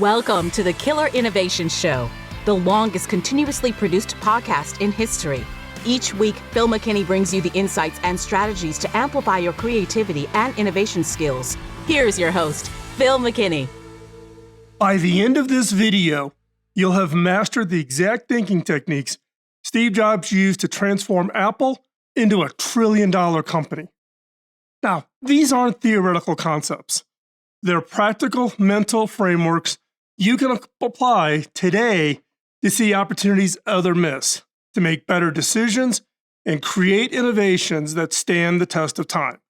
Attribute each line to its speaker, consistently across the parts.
Speaker 1: Welcome to the Killer Innovation Show, the longest continuously produced podcast in history. Each week, Phil McKinney brings you the insights and strategies to amplify your creativity and innovation skills. Here's your host, Phil McKinney.
Speaker 2: By the end of this video, you'll have mastered the exact thinking techniques Steve Jobs used to transform Apple into a trillion-dollar company. Now, these aren't theoretical concepts. They're practical mental frameworks you can apply today to see opportunities others miss, to make better decisions, and create innovations that stand the test of time.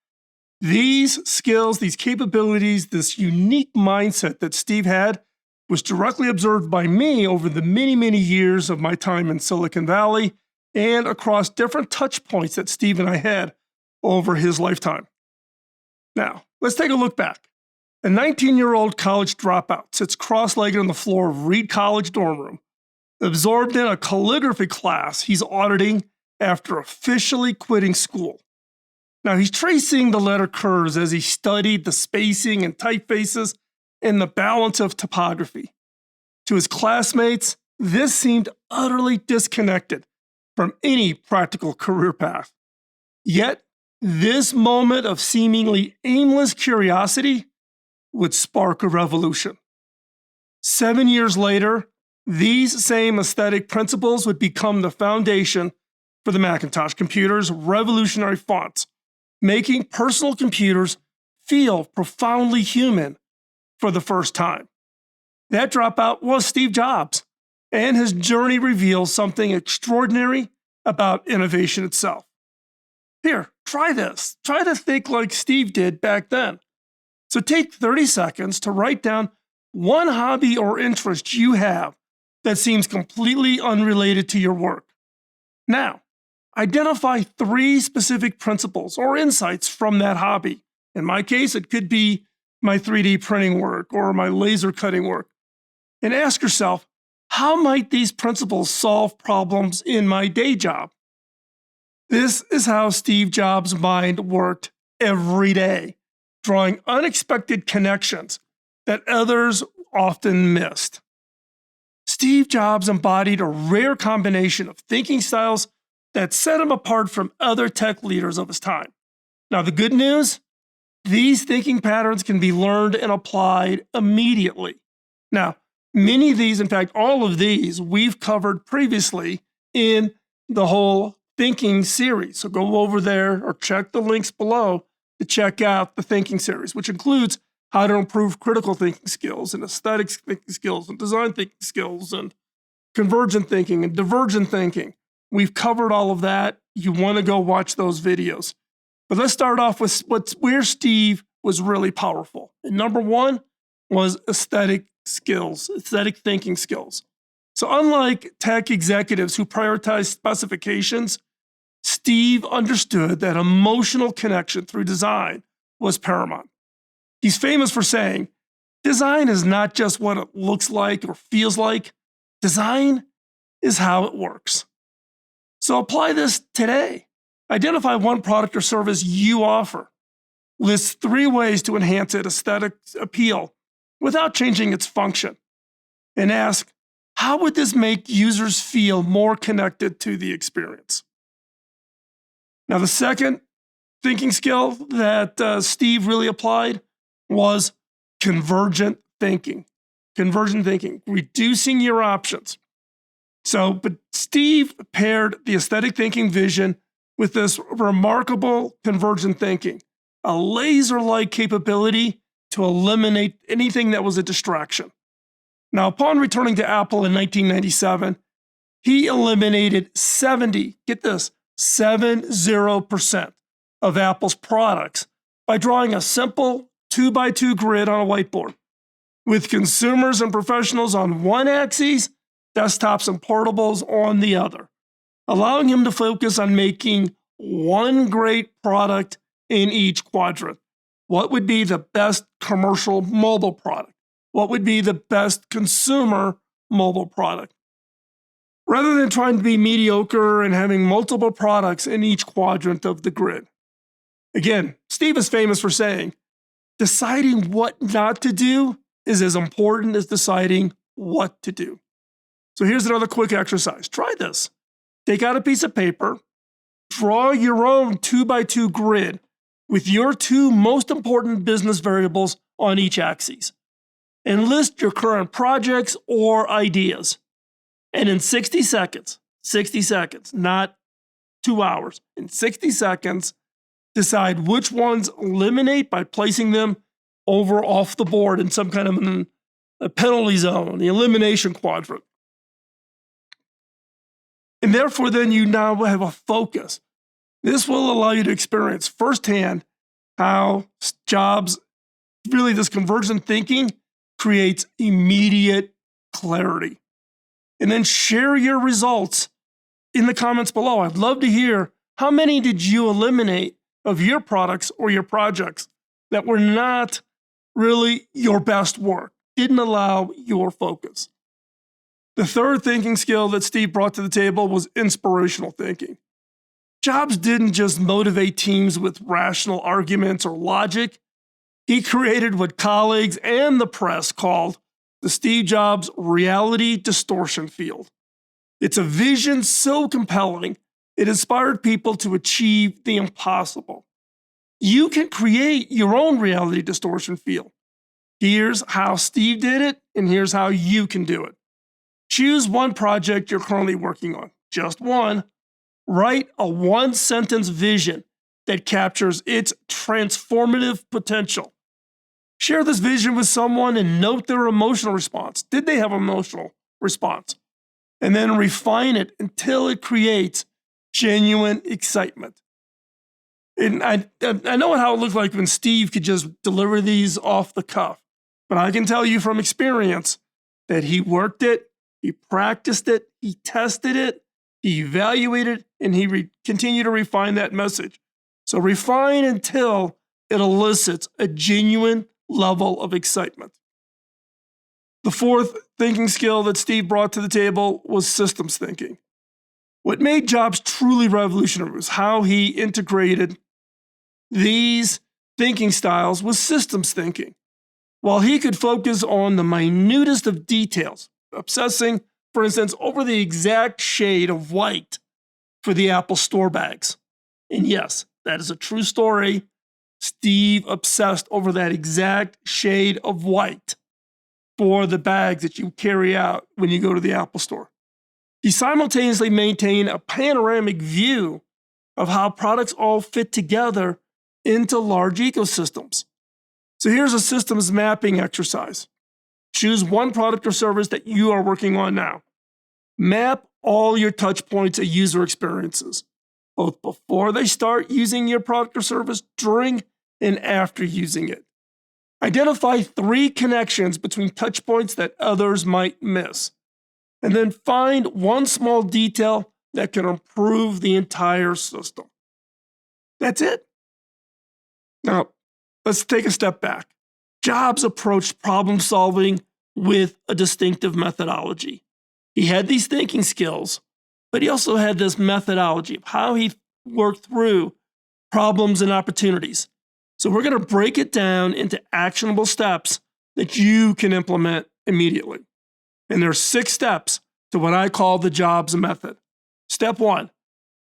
Speaker 2: These skills, these capabilities, this unique mindset that Steve had was directly observed by me over the many years of my time in Silicon Valley and across different touch points that Steve and I had over his lifetime. Now, let's take a look back. A 19-year-old college dropout sits cross-legged on the floor of Reed College dorm room, absorbed in a calligraphy class he's auditing after officially quitting school. Now, he's tracing the letter curves as he studied the spacing and typefaces and the balance of typography. To his classmates, this seemed utterly disconnected from any practical career path. Yet, this moment of seemingly aimless curiosity would spark a revolution. 7 years later, these same aesthetic principles would become the foundation for the Macintosh computer's revolutionary fonts, making personal computers feel profoundly human for the first time. That dropout was Steve Jobs, and his journey reveals something extraordinary about innovation itself. Here, try this. Try to think like Steve did back then. So take 30 seconds to write down one hobby or interest you have that seems completely unrelated to your work. Now, identify 3 specific principles or insights from that hobby. In my case, it could be my 3D printing work or my laser cutting work. And ask yourself, how might these principles solve problems in my day job? This is how Steve Jobs' mind worked every day, drawing unexpected connections that others often missed. Steve Jobs embodied a rare combination of thinking styles that set him apart from other tech leaders of his time. Now, the good news? These thinking patterns can be learned and applied immediately. Now, many of these, in fact, all of these, we've covered previously in the whole thinking series. So go over there or check the links below to check out the thinking series, which includes how to improve critical thinking skills and aesthetics thinking skills and design thinking skills and convergent thinking and divergent thinking. We've covered all of that. You want to go watch those videos. But let's start off with where Steve was really powerful. And number 1 was aesthetic skills, aesthetic thinking skills. So unlike tech executives who prioritize specifications, Steve understood that emotional connection through design was paramount. He's famous for saying, design is not just what it looks like or feels like. Design is how it works. So apply this today. Identify one product or service you offer. List 3 ways to enhance its aesthetic appeal without changing its function. And ask, how would this make users feel more connected to the experience? Now, the second thinking skill that Steve really applied was convergent thinking. Convergent thinking, reducing your options. But Steve paired the aesthetic thinking vision with this remarkable convergent thinking, a laser-like capability to eliminate anything that was a distraction. Now, upon returning to Apple in 1997, he eliminated 70% of Apple's products by drawing a simple 2x2 grid on a whiteboard. With consumers and professionals on one axis, desktops and portables on the other, allowing him to focus on making one great product in each quadrant. What would be the best commercial mobile product? What would be the best consumer mobile product? Rather than trying to be mediocre and having multiple products in each quadrant of the grid. Again, Steve is famous for saying, deciding what not to do is as important as deciding what to do. So here's another quick exercise. Try this. Take out a piece of paper, draw your own 2x2 grid with your two most important business variables on each axis, and list your current projects or ideas. And in 60 seconds, not 2 hours, in 60 seconds, decide which ones eliminate by placing them over off the board in some kind of a penalty zone, the elimination quadrant. And therefore, then you now have a focus. This will allow you to experience firsthand how Jobs, really this convergent thinking, creates immediate clarity. And then share your results in the comments below. I'd love to hear how many did you eliminate of your products or your projects that were not really your best work, didn't allow your focus. The third thinking skill that Steve brought to the table was inspirational thinking. Jobs didn't just motivate teams with rational arguments or logic. He created what colleagues and the press called the Steve Jobs reality distortion field. It's a vision so compelling, it inspired people to achieve the impossible. You can create your own reality distortion field. Here's how Steve did it, and here's how you can do it. Choose one project you're currently working on, just one. Write a one-sentence vision that captures its transformative potential. Share this vision with someone and note their emotional response. Did they have an emotional response? And then refine it until it creates genuine excitement. And I know how it looked like when Steve could just deliver these off the cuff, but I can tell you from experience that he worked it, he practiced it, he tested it, he evaluated, and he continued to refine that message. So refine until it elicits a genuine level of excitement. The fourth thinking skill that Steve brought to the table was systems thinking. What made Jobs truly revolutionary was how he integrated these thinking styles with systems thinking. While he could focus on the minutest of details, obsessing, for instance, over the exact shade of white for the Apple Store bags. And yes, that is a true story. Steve obsessed over that exact shade of white for the bags that you carry out when you go to the Apple Store. He simultaneously maintained a panoramic view of how products all fit together into large ecosystems. So here's a systems mapping exercise. Choose one product or service that you are working on now. Map all your touch points and user experiences, both before they start using your product or service, during, and after using it. Identify 3 connections between touch points that others might miss, and then find one small detail that can improve the entire system. That's it. Now, let's take a step back. Jobs approached problem solving with a distinctive methodology. He had these thinking skills, but he also had this methodology of how he worked through problems and opportunities. So we're going to break it down into actionable steps that you can implement immediately. And there are 6 steps to what I call the Jobs method. Step 1,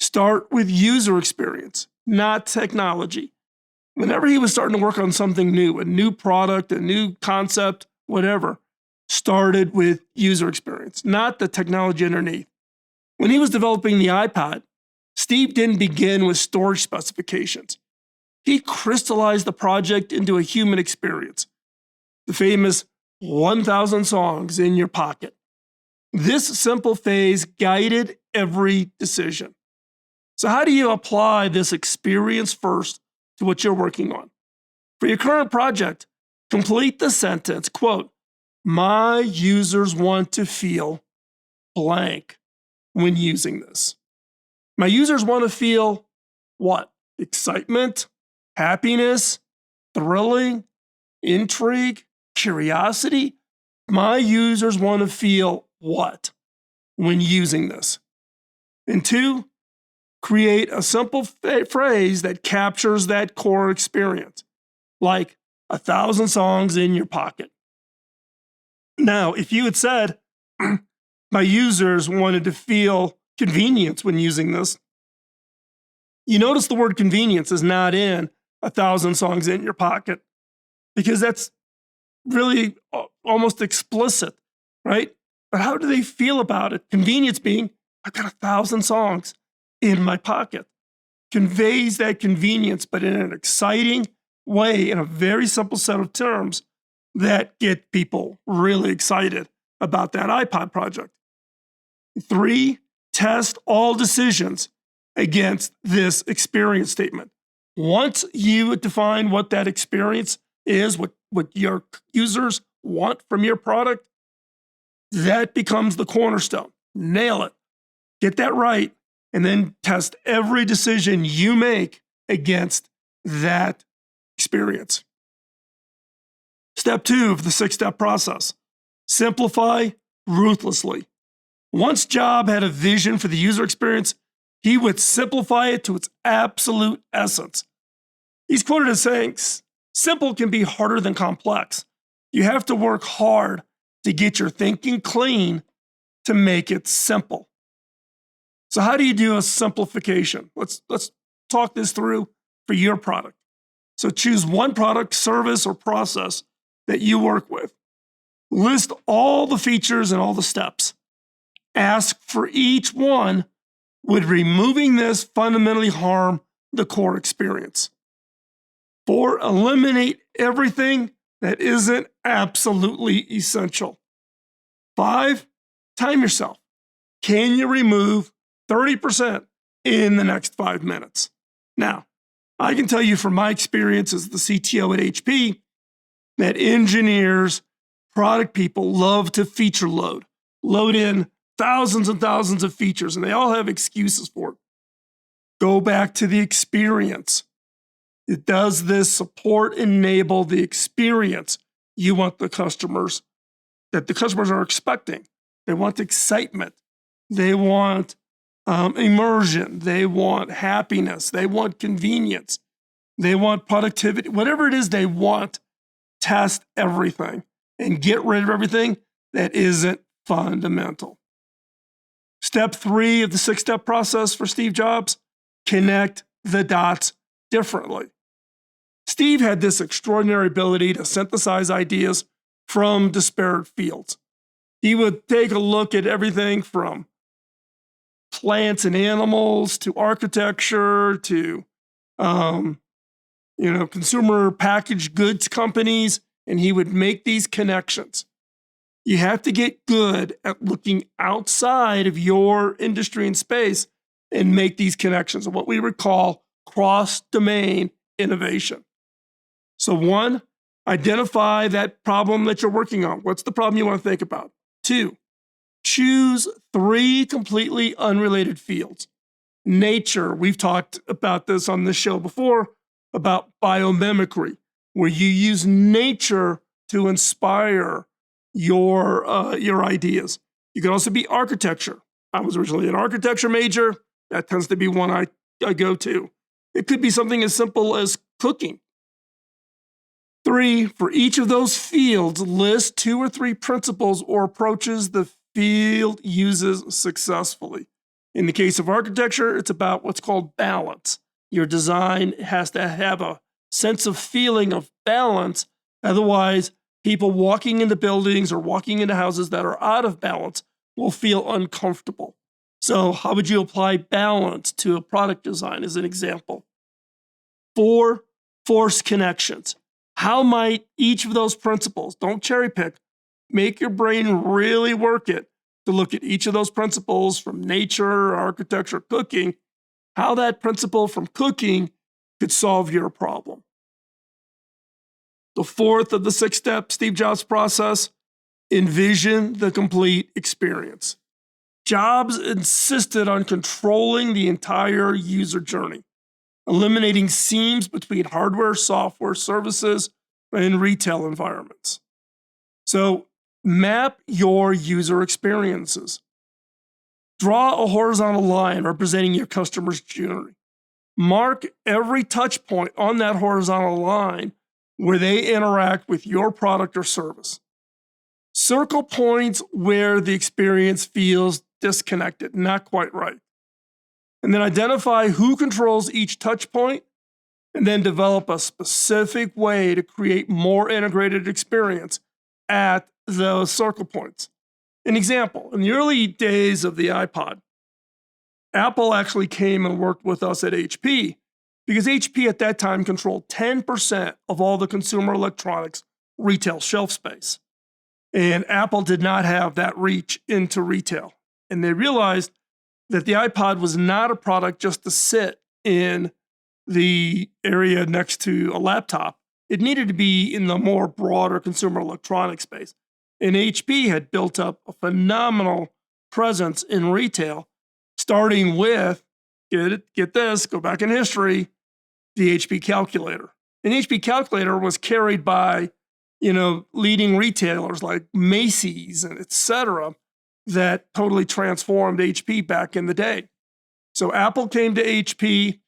Speaker 2: start with user experience, not technology. Whenever he was starting to work on something new, a new product, a new concept, whatever, started with user experience, not the technology underneath. When he was developing the iPod, Steve didn't begin with storage specifications. He crystallized the project into a human experience, the famous 1,000 songs in your pocket. This simple phase guided every decision. So how do you apply this experience first to what you're working on? For your current project, complete the sentence, quote, "My users want to feel blank when using this." My users want to feel what? Excitement, happiness, thrilling, intrigue, curiosity. My users want to feel what when using this? And 2, create a simple phrase that captures that core experience, like 1,000 songs in your pocket. Now, if you had said, my users wanted to feel convenience when using this, you notice the word convenience is not in 1,000 songs in your pocket, because that's really almost explicit, right? But how do they feel about it? Convenience being, I've got 1,000 songs in my pocket. Conveys that convenience, but in an exciting way, in a very simple set of terms that get people really excited about that iPod project. 3, test all decisions against this experience statement. Once you define what that experience is, what your users want from your product, that becomes the cornerstone. Nail it. Get that right, and then test every decision you make against that experience. Step 2 of the 6-step process: simplify ruthlessly. Once Jobs had a vision for the user experience, he would simplify it to its absolute essence. He's quoted as saying, simple can be harder than complex. You have to work hard to get your thinking clean to make it simple. So how do you do a simplification? Let's talk this through for your product. So choose one product, service, or process that you work with. List all the features and all the steps. Ask for each one, would removing this fundamentally harm the core experience? 4, eliminate everything that isn't absolutely essential. 5, time yourself. Can you remove 30% in the next 5 minutes? Now, I can tell you from my experience as the CTO at HP that engineers, product people love to feature load in thousands and thousands of features, and they all have excuses for it. Go back to the experience. Does this support enable the experience you want that the customers are expecting? They want excitement. They want immersion. They want happiness. They want convenience. They want productivity. Whatever it is they want, test everything and get rid of everything that isn't fundamental. Step 3 of the 6-step process for Steve Jobs: connect the dots differently. Steve had this extraordinary ability to synthesize ideas from disparate fields. He would take a look at everything from plants and animals to architecture to consumer packaged goods companies, and he would make these connections. You have to get good at looking outside of your industry and space and make these connections, what we would call cross-domain innovation. So 1, identify that problem that you're working on. What's the problem you want to think about? 2, choose 3 completely unrelated fields. Nature, we've talked about this on this show before, about biomimicry, where you use nature to inspire your ideas. You could also be architecture. I was originally an architecture major. That tends to be one I go to. It could be something as simple as cooking. 3, for each of those fields, list 2 or 3 principles or approaches the field uses successfully. In the case of architecture, it's about what's called balance. Your design has to have a sense of feeling of balance. Otherwise, people walking into buildings or walking into houses that are out of balance will feel uncomfortable. So how would you apply balance to a product design as an example? 4, force connections. How might each of those principles, don't cherry pick, make your brain really work it to look at each of those principles from nature, architecture, cooking, how that principle from cooking could solve your problem. The 4th of the 6-step Steve Jobs process: envision the complete experience. Jobs insisted on controlling the entire user journey, eliminating seams between hardware, software, services, and retail environments. So map your user experiences. Draw a horizontal line representing your customer's journey. Mark every touch point on that horizontal line where they interact with your product or service. Circle points where the experience feels disconnected, not quite right. And then identify who controls each touch point, and then develop a specific way to create more integrated experience at those circle points. An example, in the early days of the iPod, Apple actually came and worked with us at HP because HP at that time controlled 10% of all the consumer electronics retail shelf space. And Apple did not have that reach into retail. And they realized that the iPod was not a product just to sit in the area next to a laptop. It needed to be in the more broader consumer electronics space. And HP had built up a phenomenal presence in retail, starting with, get this, go back in history, the HP calculator. An HP calculator was carried by, leading retailers like Macy's and et cetera, that totally transformed HP back in the day. So Apple came to HP.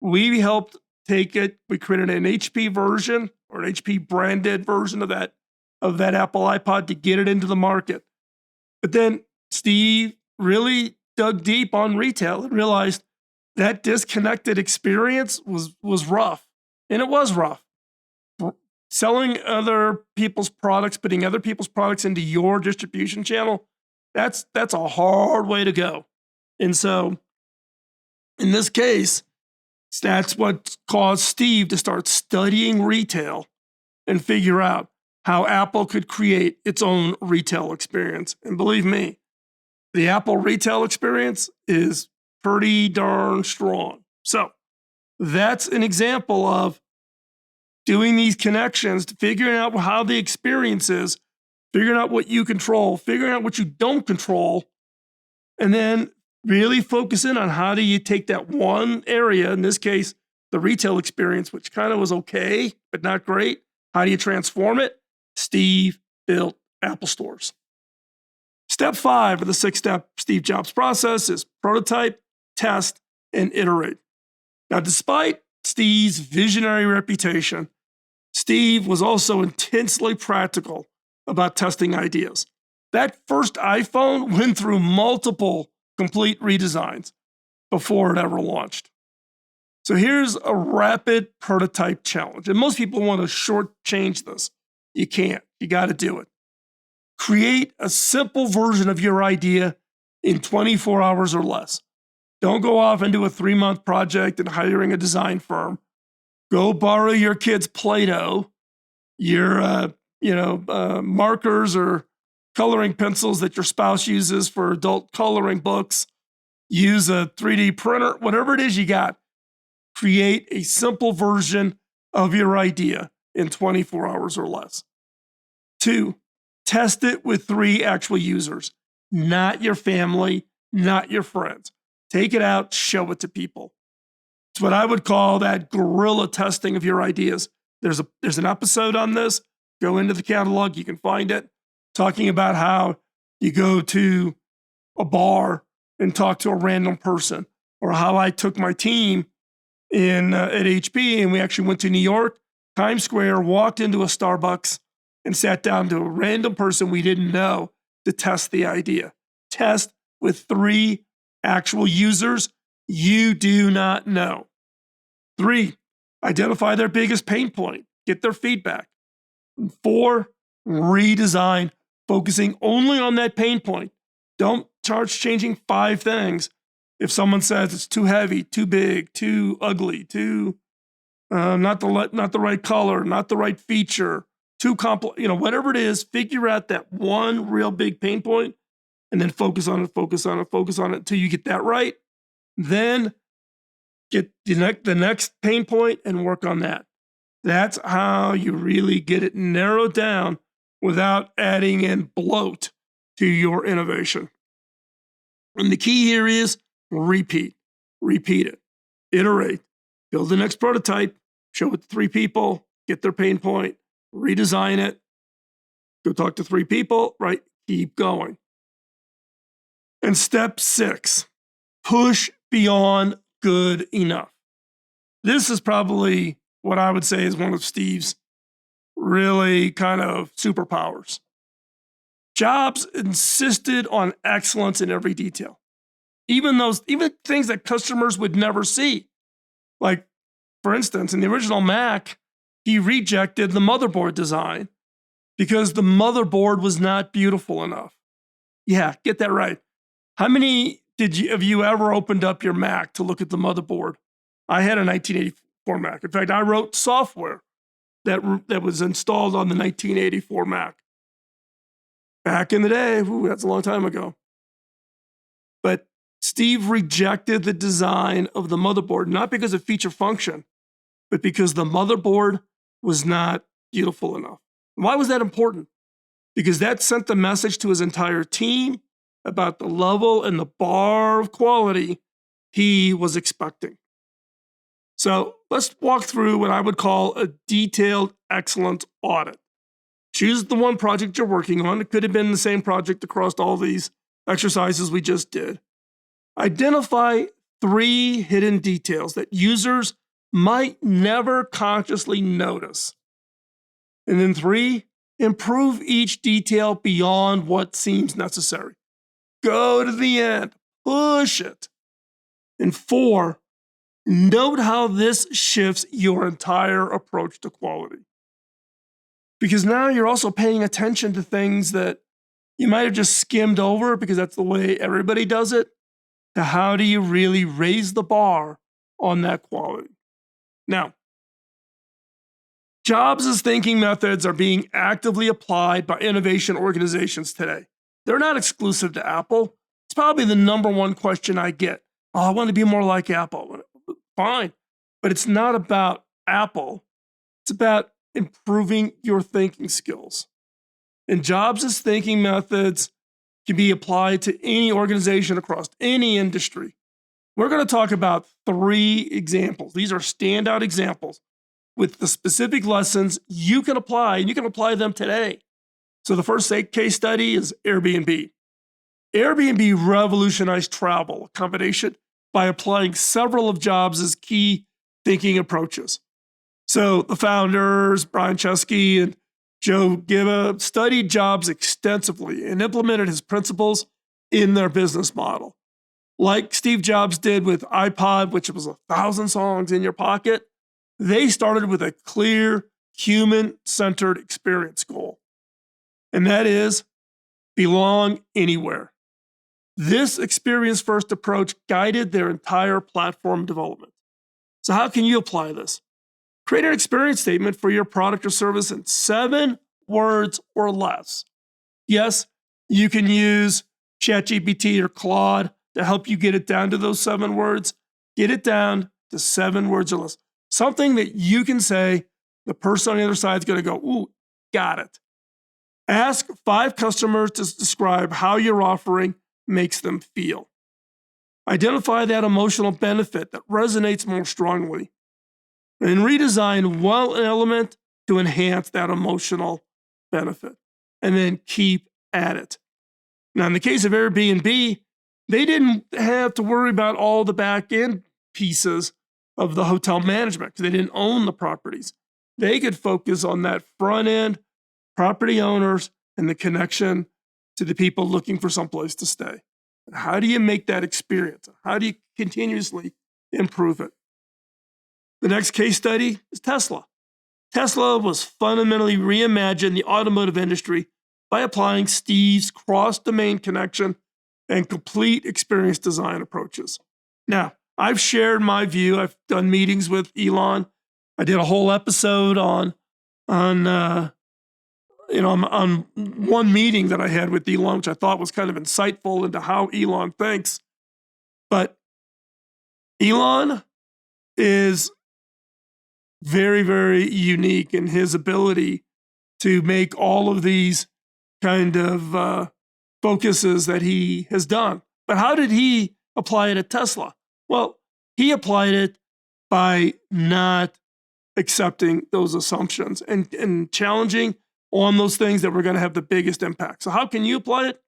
Speaker 2: We helped take it. We created an HP version or an HP branded version of that Apple iPod to get it into the market. But then Steve really dug deep on retail and realized that disconnected experience was rough. And it was rough. Selling other people's products, putting other people's products into your distribution channel, that's a hard way to go. And so in this case, that's what caused Steve to start studying retail and figure out how Apple could create its own retail experience. And believe me, the Apple retail experience is pretty darn strong. So that's an example of doing these connections, figuring out how the experience is, figuring out what you control, figuring out what you don't control, and then really focus in on how do you take that one area, in this case, the retail experience, which kind of was okay, but not great. How do you transform it? Steve built Apple stores. Step 5 of the 6-step Steve Jobs process is prototype, test, and iterate. Now, despite Steve's visionary reputation, Steve was also intensely practical about testing ideas. That first iPhone went through multiple complete redesigns before it ever launched. So here's a rapid prototype challenge. And most people want to shortchange this. You can't. You got to do it. Create a simple version of your idea in 24 hours or less. Don't go off into a 3-month project and hiring a design firm. Go borrow your kid's Play-Doh, your markers or coloring pencils that your spouse uses for adult coloring books. Use a 3D printer, whatever it is you got. Create a simple version of your idea in 24 hours or less. 2, test it with 3 actual users, not your family, not your friends. Take it out, show it to people. It's what I would call that guerrilla testing of your ideas. There's an episode on this. Go into the catalog, you can find it, talking about how you go to a bar and talk to a random person, or how I took my team at HP and we actually went to New York, Times Square, walked into a Starbucks and sat down to a random person we didn't know to test the idea. Test with 3 actual users you do not know. 3, identify their biggest pain point, get their feedback. 4, redesign, focusing only on that pain point. Don't charge changing 5 things. If someone says it's too heavy, too big, too ugly, too not the right color, not the right feature, too complex, whatever it is, figure out that one real big pain point and then focus on it until you get that right. Then get the next pain point and work on that. That's how you really get it narrowed down without adding in bloat to your innovation. And the key here is repeat it, iterate, build the next prototype, show it to 3 people, get their pain point, redesign it, go talk to 3 people, right? Keep going. And step 6, push beyond good enough. This is probably what I would say is one of Steve's really kind of superpowers. Jobs insisted on excellence in every detail, even things that customers would never see. Like, for instance, in the original Mac, he rejected the motherboard design because the motherboard was not beautiful enough. Yeah, get that right. How many have you ever opened up your Mac to look at the motherboard? I had a 1984 Mac. In fact, I wrote software that was installed on the 1984 Mac. Back in the day, that's a long time ago. But Steve rejected the design of the motherboard, not because of feature function, but because the motherboard was not beautiful enough. Why was that important? Because that sent the message to his entire team about the level and the bar of quality he was expecting. So let's walk through what I would call a detailed excellence audit. Choose the one project you're working on. It could have been the same project across all these exercises we just did. Identify 3 hidden details that users might never consciously notice. And then 3, improve each detail beyond what seems necessary. Go to the end, push it. And 4, note how this shifts your entire approach to quality. Because now you're also paying attention to things that you might have just skimmed over because that's the way everybody does it, to how do you really raise the bar on that quality. Now, Jobs' thinking methods are being actively applied by innovation organizations today. They're not exclusive to Apple. It's probably the number one question I get. Oh, I want to be more like Apple. Fine. But it's not about Apple. It's about improving your thinking skills. And Jobs' thinking methods can be applied to any organization across any industry. We're going to talk about 3 examples. These are standout examples with the specific lessons you can apply, and you can apply them today. So the first case study is Airbnb. Airbnb revolutionized travel accommodation by applying several of Jobs' key thinking approaches. So the founders, Brian Chesky and Joe Giba, studied Jobs extensively and implemented his principles in their business model. Like Steve Jobs did with iPod, which was 1,000 songs in your pocket, they started with a clear, human-centered experience goal. And that is, belong anywhere. This experience-first approach guided their entire platform development. So how can you apply this? Create an experience statement for your product or service in 7 words or less. Yes, you can use ChatGPT or Claude to help you get it down to those 7 words. Get it down to 7 words or less. Something that you can say, the person on the other side is going to go, ooh, got it. Ask 5 customers to describe how your offering makes them feel. Identify that emotional benefit that resonates more strongly. And redesign one element to enhance that emotional benefit. And then keep at it. Now, in the case of Airbnb, they didn't have to worry about all the back end pieces of the hotel management because they didn't own the properties. They could focus on that front end, property owners, and the connection to the people looking for someplace to stay. How do you make that experience? How do you continuously improve it? The next case study is Tesla. Tesla was fundamentally reimagined the automotive industry by applying Steve's cross-domain connection and complete experience design approaches. Now, I've shared my view. I've done meetings with Elon. I did a whole episode on one meeting that I had with Elon, which I thought was kind of insightful into how Elon thinks. But Elon is very, very unique in his ability to make all of these kind of focuses that he has done. But how did he apply it at Tesla? Well, he applied it by not accepting those assumptions and challenging on those things that were going to have the biggest impact. So how can you apply it?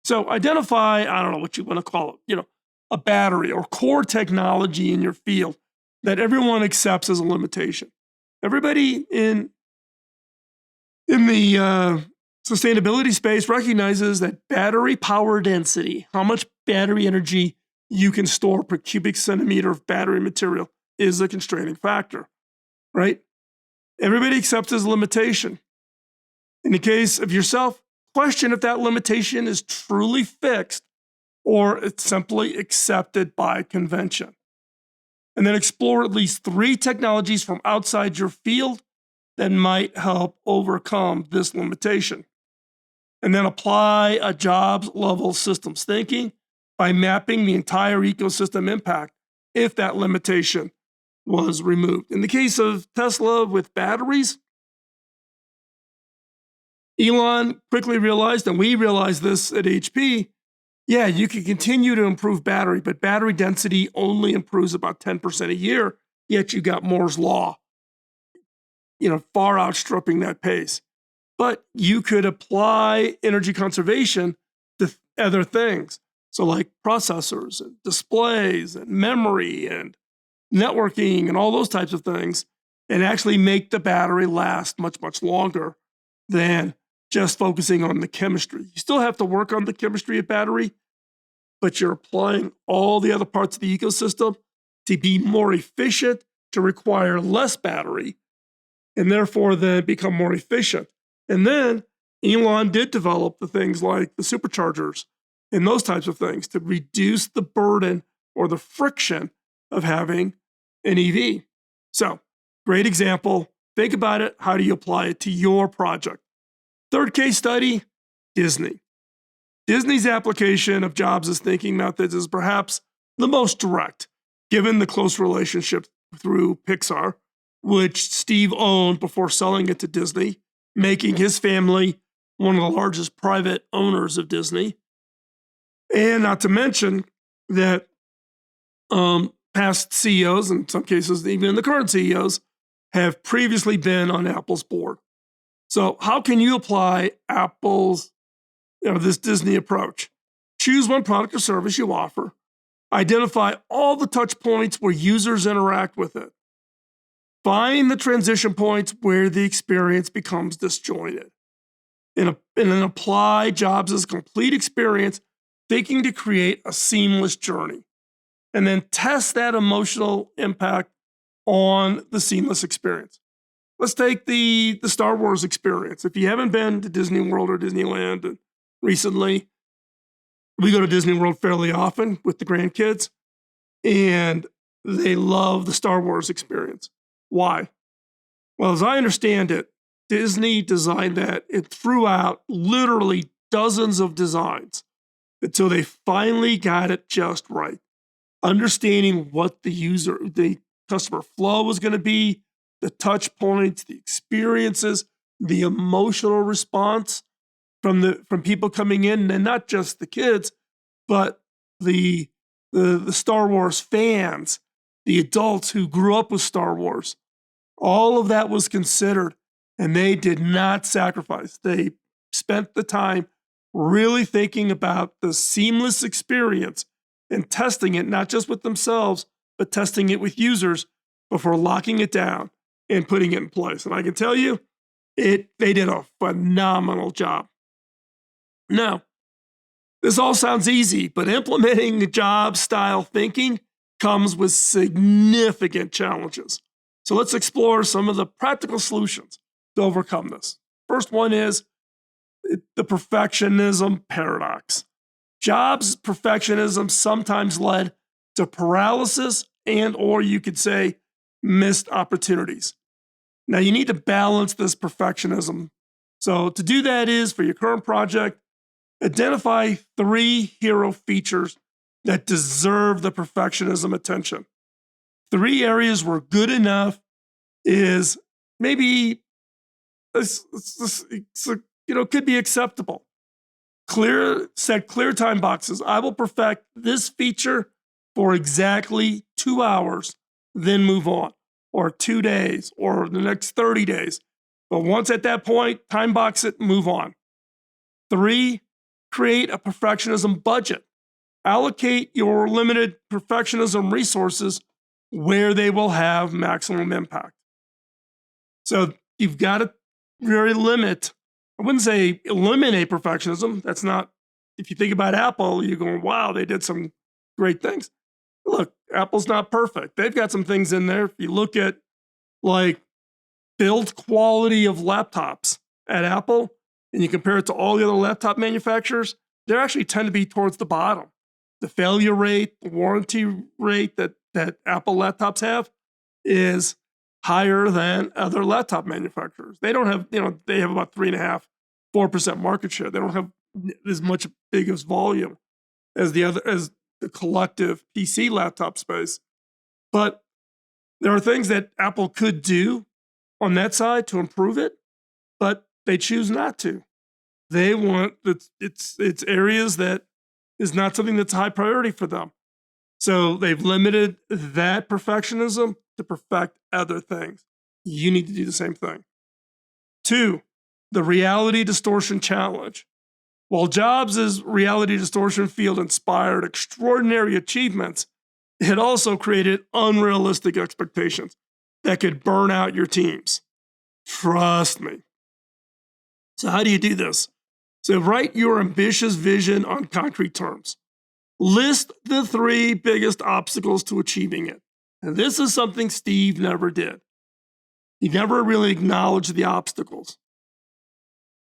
Speaker 2: So identify, I don't know what you want to call it, a battery or core technology in your field that everyone accepts as a limitation. Everybody in the sustainability space recognizes that battery power density, how much battery energy you can store per cubic centimeter of battery material, is a constraining factor, right? Everybody accepts as a limitation. In the case of yourself, question if that limitation is truly fixed or it's simply accepted by convention. And then explore at least 3 technologies from outside your field that might help overcome this limitation. And then apply a jobs level systems thinking by mapping the entire ecosystem impact if that limitation was removed. In the case of Tesla with batteries, Elon quickly realized, and we realized this at HP, yeah, you can continue to improve battery, but battery density only improves about 10% a year, yet you got Moore's law, far outstripping that pace. But you could apply energy conservation to other things. So like processors and displays and memory and networking and all those types of things, and actually make the battery last much, much longer than just focusing on the chemistry. You still have to work on the chemistry of battery, but you're applying all the other parts of the ecosystem to be more efficient, to require less battery, and therefore then become more efficient. And then Elon did develop the things like the superchargers and those types of things to reduce the burden or the friction of having an EV. So, great example. Think about it. How do you apply it to your project? Third case study, Disney. Disney's application of Jobs' thinking methods is perhaps the most direct, given the close relationship through Pixar, which Steve owned before selling it to Disney, making his family one of the largest private owners of Disney. And not to mention that past CEOs, in some cases even the current CEOs, have previously been on Apple's board. So how can you apply Apple's, this Disney approach? Choose one product or service you offer. Identify all the touch points where users interact with it. Find the transition points where the experience becomes disjointed. And then apply Jobs' complete experience, thinking to create a seamless journey. And then test that emotional impact on the seamless experience. Let's take the Star Wars experience. If you haven't been to Disney World or Disneyland recently, we go to Disney World fairly often with the grandkids, and they love the Star Wars experience. Why? Well, as I understand it, Disney designed that and threw out literally dozens of designs until they finally got it just right. Understanding what the customer flow was going to be, the touch points, the experiences, the emotional response from people coming in, and not just the kids, but the Star Wars fans, the adults who grew up with Star Wars. All of that was considered, and they did not sacrifice. They spent the time really thinking about the seamless experience and testing it, not just with themselves, but testing it with users before locking it down and putting it in place. And I can tell you, they did a phenomenal job. Now, this all sounds easy, but implementing job style thinking comes with significant challenges. So let's explore some of the practical solutions to overcome this. First one is the perfectionism paradox. Jobs perfectionism sometimes led to paralysis or you could say missed opportunities. Now you need to balance this perfectionism. So to do that is, for your current project, identify 3 hero features that deserve the perfectionism attention. 3 areas where good enough is maybe could be acceptable. Set clear time boxes. I will perfect this feature for exactly 2 hours, then move on, or 2 days, or the next 30 days. But once at that point, time box it, move on. 3, create a perfectionism budget. Allocate your limited perfectionism resources where they will have maximum impact. So you've got to really limit I wouldn't say eliminate perfectionism. That's not, if you think about Apple, you're going, wow, they did some great things. Look, Apple's not perfect. They've got some things in there. If you look at like build quality of laptops at Apple and you compare it to all the other laptop manufacturers, they actually tend to be towards the bottom. The failure rate, the warranty rate that Apple laptops have is higher than other laptop manufacturers. They don't have, they have about 3.5%, 4% market share. They don't have as much big as volume as the collective PC laptop space. But there are things that Apple could do on that side to improve it, but they choose not to. They want it's areas that is not something that's a high priority for them. So they've limited that perfectionism to perfect other things. You need to do the same thing. 2, the reality distortion challenge. While Jobs' reality distortion field inspired extraordinary achievements, it also created unrealistic expectations that could burn out your teams. Trust me. So how do you do this? So write your ambitious vision on concrete terms. List the 3 biggest obstacles to achieving it. And this is something Steve never did. He never really acknowledged the obstacles.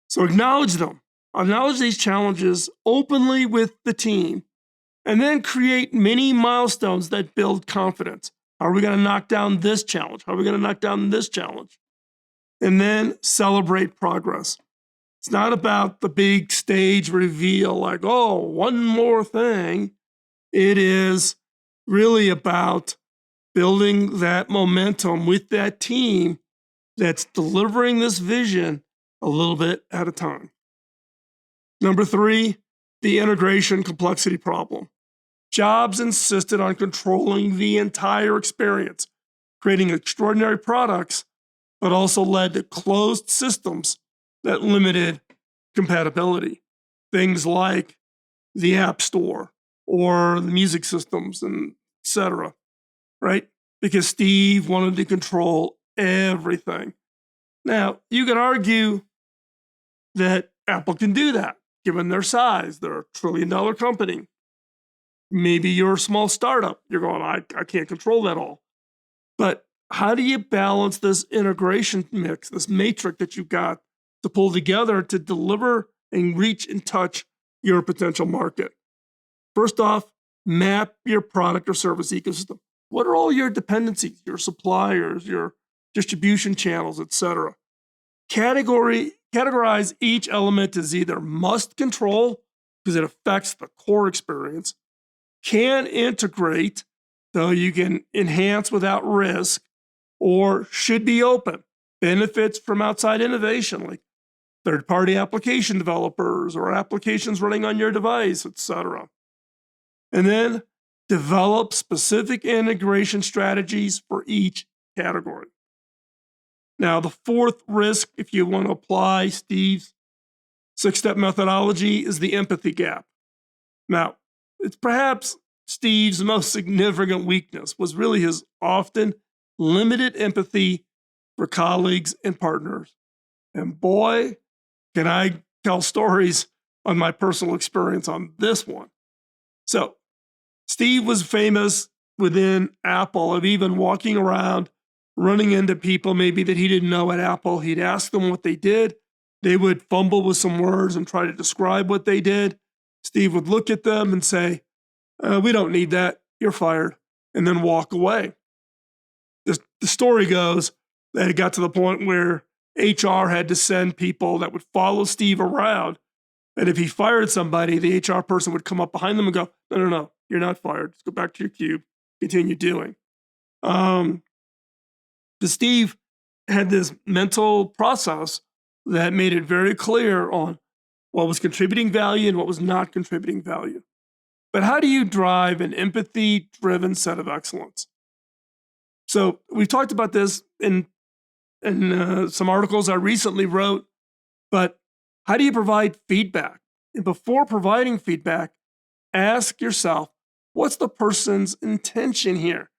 Speaker 2: So acknowledge them. Acknowledge these challenges openly with the team, and then create mini milestones that build confidence. How are we going to knock down this challenge? How are we going to knock down this challenge? And then celebrate progress. It's not about the big stage reveal like, oh, one more thing. It is really about building that momentum with that team that's delivering this vision a little bit at a time. Number 3, the integration complexity problem. Jobs insisted on controlling the entire experience, creating extraordinary products, but also led to closed systems that limited compatibility. Things like the App Store or the music systems, and etc. Right? Because Steve wanted to control everything. Now, you can argue that Apple can do that, given their size. They're a $1 trillion company. Maybe you're a small startup. You're going, I can't control that all. But how do you balance this integration mix, this matrix that you've got to pull together to deliver and reach and touch your potential market? First off, map your product or service ecosystem. What are all your dependencies, your suppliers, your distribution channels, etc.? Categorize each element as either must control, because it affects the core experience, can integrate, so you can enhance without risk, or should be open, benefits from outside innovation, like third-party application developers or applications running on your device, etc. And then develop specific integration strategies for each category. Now, the 4th risk, if you want to apply Steve's 6-step methodology, is the empathy gap. Now, it's perhaps Steve's most significant weakness was really his often limited empathy for colleagues and partners. And boy, can I tell stories on my personal experience on this one. So, Steve was famous within Apple of even walking around, running into people maybe that he didn't know at Apple. He'd ask them what they did. They would fumble with some words and try to describe what they did. Steve would look at them and say, we don't need that. You're fired. And then walk away. The story goes that it got to the point where HR had to send people that would follow Steve around. And if he fired somebody, the HR person would come up behind them and go, no, you're not fired. Just go back to your cube, continue doing. But Steve had this mental process that made it very clear on what was contributing value and what was not contributing value. But how do you drive an empathy-driven set of excellence? So we've talked about this in some articles I recently wrote, but how do you provide feedback? And before providing feedback, ask yourself, what's the person's intention here?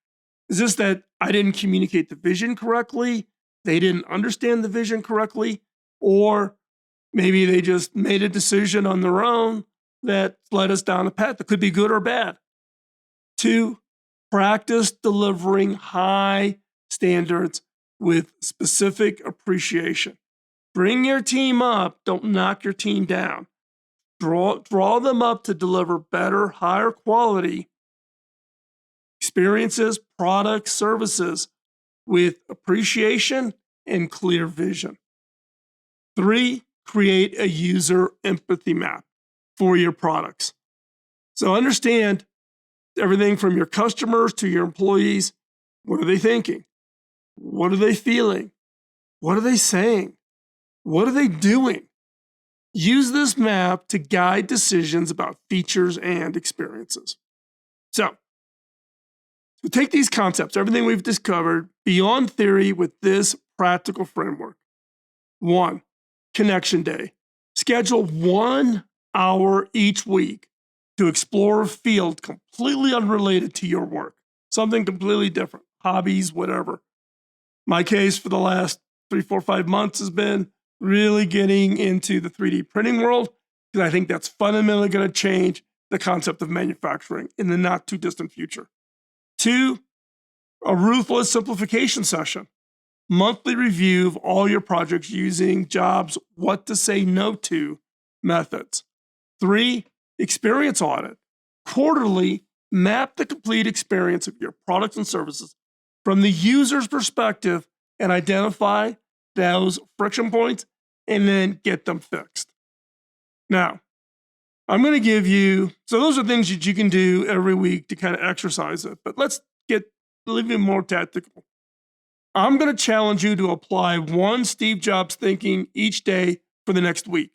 Speaker 2: Is this that I didn't communicate the vision correctly? They didn't understand the vision correctly? Or Maybe they just made a decision on their own that led us down a path that could be good or bad. 2, practice delivering high standards with specific appreciation. Bring your team up, don't knock your team down. Draw them up to deliver better, higher quality experiences, products, services with appreciation and clear vision. 3, create a user empathy map for your products. So understand everything from your customers to your employees. What are they thinking? What are they feeling? What are they saying? What are they doing? Use this map to guide decisions about features and experiences. So take these concepts, everything we've discovered, beyond theory with this practical framework. 1, connection day. Schedule 1 hour each week to explore a field completely unrelated to your work, something completely different, hobbies, whatever. My case for the last 3, 4, 5 months has been really getting into the 3D printing world because I think that's fundamentally going to change the concept of manufacturing in the not too distant future. 2, a ruthless simplification session. Monthly review of all your projects using Jobs' what to say no to methods. 3, experience audit. Quarterly, map the complete experience of your products and services from the user's perspective and identify those friction points and then get them fixed. Now, I'm going to give you, so those are things that you can do every week to kind of exercise it, but let's get a little bit more tactical. I'm going to challenge you to apply one Steve Jobs thinking each day for the next week.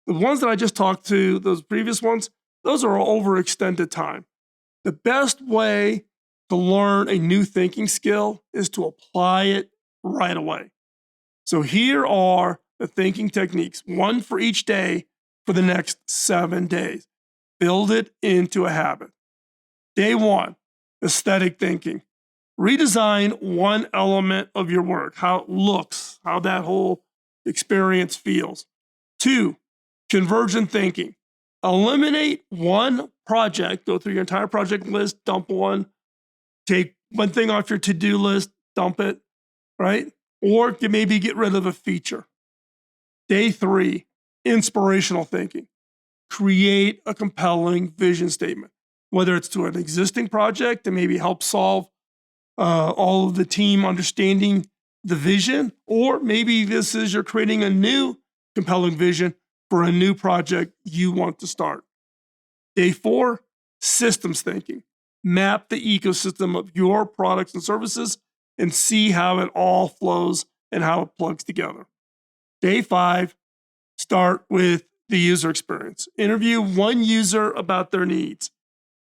Speaker 2: The ones that I just talked to, those previous ones, those are over extended time. The best way to learn a new thinking skill is to apply it right away. So here are the thinking techniques, one for each day for the next 7 days. Build it into a habit. Day 1, aesthetic thinking. Redesign one element of your work, how it looks, how that whole experience feels. 2, convergent thinking. Eliminate one project, go through your entire project list, dump one, take one thing off your to-do list, dump it, right? Or maybe get rid of a feature. Day 3, inspirational thinking. Create a compelling vision statement, whether it's to an existing project to maybe help solve all of the team understanding the vision, or maybe this is you're creating a new compelling vision for a new project you want to start. Day 4, systems thinking. Map the ecosystem of your products and services and see how it all flows and how it plugs together. Day 5, start with the user experience. Interview one user about their needs.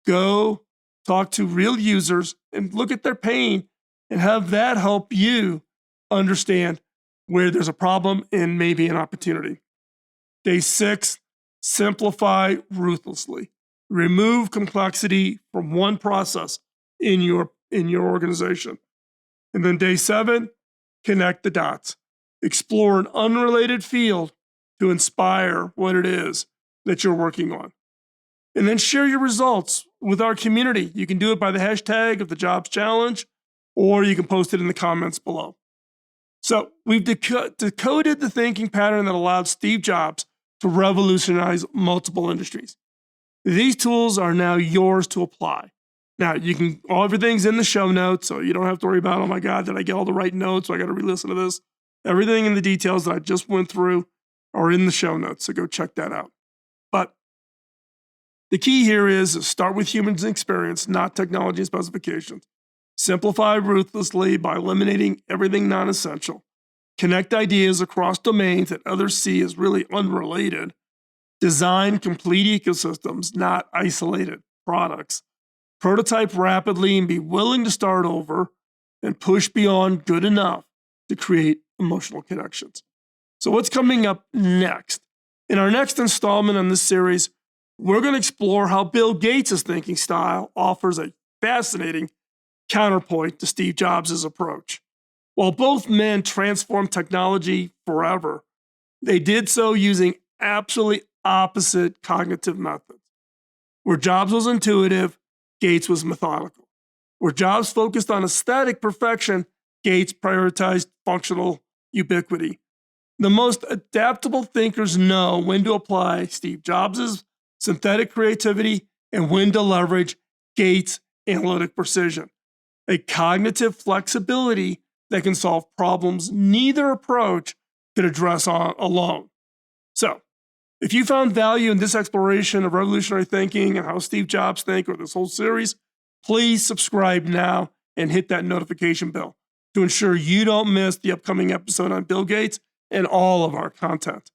Speaker 2: Go talk to real users and look at their pain and have that help you understand where there's a problem and maybe an opportunity. Day 6, simplify ruthlessly. Remove complexity from one process in your organization. And then day 7, connect the dots. Explore an unrelated field to inspire what it is that you're working on. And then share your results with our community. You can do it by the hashtag of the Jobs Challenge, or you can post it in the comments below. So we've decoded the thinking pattern that allowed Steve Jobs to revolutionize multiple industries. These tools are now yours to apply. Now, everything's in the show notes, so you don't have to worry about, oh my God, did I get all the right notes? So I got to re-listen to this. Everything in the details that I just went through are in the show notes, so go check that out. But the key here is start with humans and experience, not technology and specifications. Simplify ruthlessly by eliminating everything non-essential. Connect ideas across domains that others see as really unrelated. Design complete ecosystems, not isolated products. Prototype rapidly and be willing to start over, and push beyond good enough to create emotional connections. So what's coming up next? In our next installment on this series, we're going to explore how Bill Gates' thinking style offers a fascinating counterpoint to Steve Jobs' approach. While both men transformed technology forever, They did so using absolutely opposite cognitive methods. Where Jobs was intuitive, Gates was methodical. Where Jobs focused on aesthetic perfection, Gates prioritized functional ubiquity. The most adaptable thinkers know when to apply Steve Jobs' synthetic creativity and when to leverage Gates' analytic precision, a cognitive flexibility that can solve problems neither approach could address alone. So, if you found value in this exploration of revolutionary thinking and how Steve Jobs think, or this whole series, please subscribe now and hit that notification bell to ensure you don't miss the upcoming episode on Bill Gates and all of our content.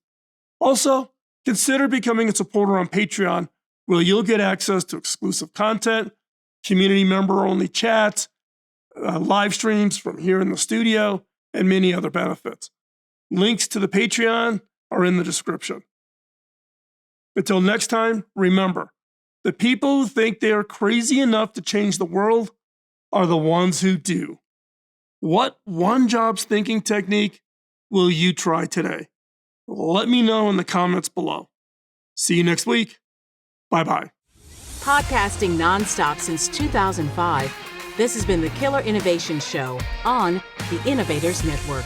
Speaker 2: Also, consider becoming a supporter on Patreon, where you'll get access to exclusive content, community member-only chats, live streams from here in the studio, and many other benefits. Links to the Patreon are in the description. Until next time, remember, the people who think they are crazy enough to change the world are the ones who do. What one Jobs thinking technique will you try today? Let me know in the comments below. See you next week. Bye-bye.
Speaker 1: Podcasting nonstop since 2005, this has been the Killer Innovation Show on the Innovators Network.